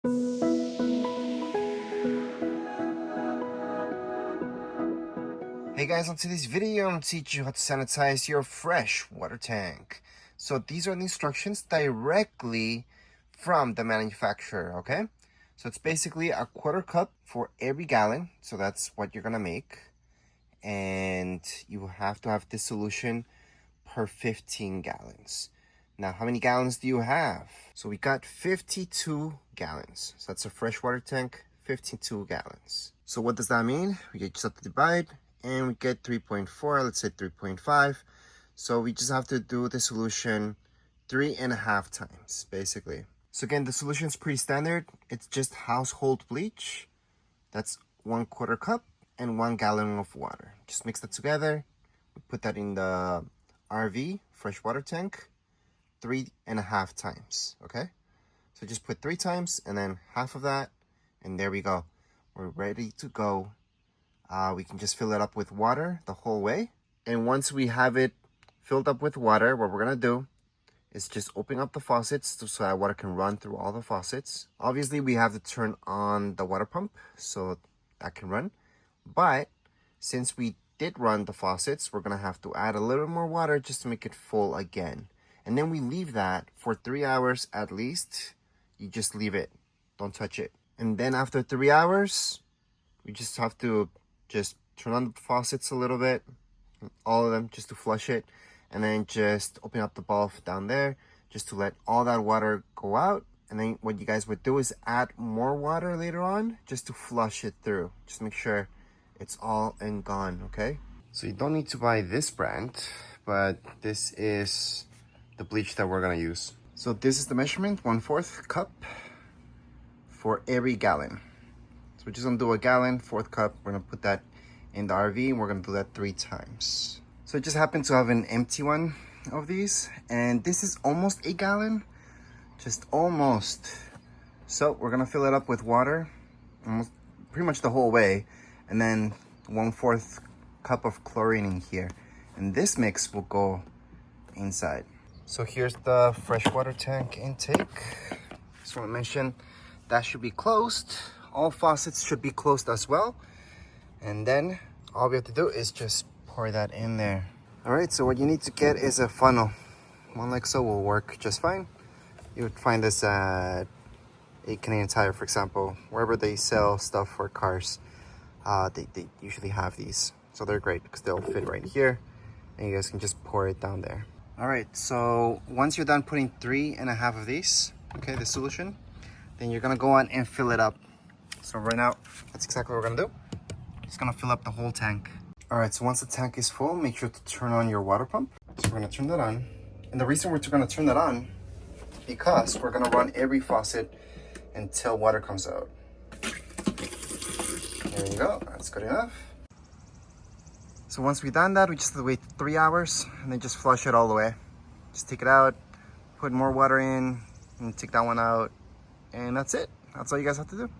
Hey guys, on today's video, I'm going to teach you how to sanitize your fresh water tank. So these are the instructions directly from the manufacturer, okay? So it's basically a quarter cup for every gallon. So that's what you're going to make. And you have to have this solution per 15 gallons. Now, how many gallons do you have? So we got 52 gallons. So that's a fresh water tank, 52 gallons. So what does that mean? We just have to divide. And we get 3.4, let's say 3.5. So we just have to do the solution 3.5 times, basically. So again, the solution is pretty standard. It's just household bleach. That's 1/4 cup and 1 gallon of water. Just mix that together. We put that in the RV, fresh water tank, 3.5 times, okay? So just put 3 times and then half of that, and there we go. We're ready to go. We can just fill it up with water the whole way. And once we have it filled up with water, what we're gonna do is just open up the faucets so that water can run through all the faucets. Obviously, we have to turn on the water pump so that can run. But since we did run the faucets, we're gonna have to add a little more water just to make it full again. And then we leave that for 3 hours at least. You just leave it, don't touch it. And then after 3 hours, we just have to just turn on the faucets a little bit, all of them, just to flush it, and then just open up the valve down there just to let all that water go out. And then what you guys would do is add more water later on just to flush it through. Just make sure it's all and gone, okay? So you don't need to buy this brand, but this is the bleach that we're gonna use. So this is the measurement, 1/4 cup for every gallon. So we're just gonna do a gallon, 1/4 cup. We're gonna put that in the RV and we're gonna do that 3 times. So I just happen to have an empty one of these, and this is almost a gallon, just almost. So we're gonna fill it up with water, almost pretty much the whole way, and then 1/4 cup of chlorine in here. And this mix will go inside. So here's the freshwater tank intake. Just wanna mention that should be closed. All faucets should be closed as well. And then all we have to do is just pour that in there. All right, so what you need to get is a funnel. One like so will work just fine. You would find this at a Canadian Tire, for example. Wherever they sell stuff for cars, they usually have these. So they're great because they'll fit right here. And you guys can just pour it down there. All right, so once you're done putting 3.5 of these, okay, the solution, then you're gonna go on and fill it up. So right now, that's exactly what we're gonna do. Just gonna fill up the whole tank. All right, so once the tank is full, make sure to turn on your water pump. So we're gonna turn that on. And the reason we're gonna turn that on, because we're gonna run every faucet until water comes out. There you go, that's good enough. So once we've done that, we just have to wait 3 hours and then just flush it all the way. Just take it out, put more water in, and take that one out, and that's it. That's all you guys have to do.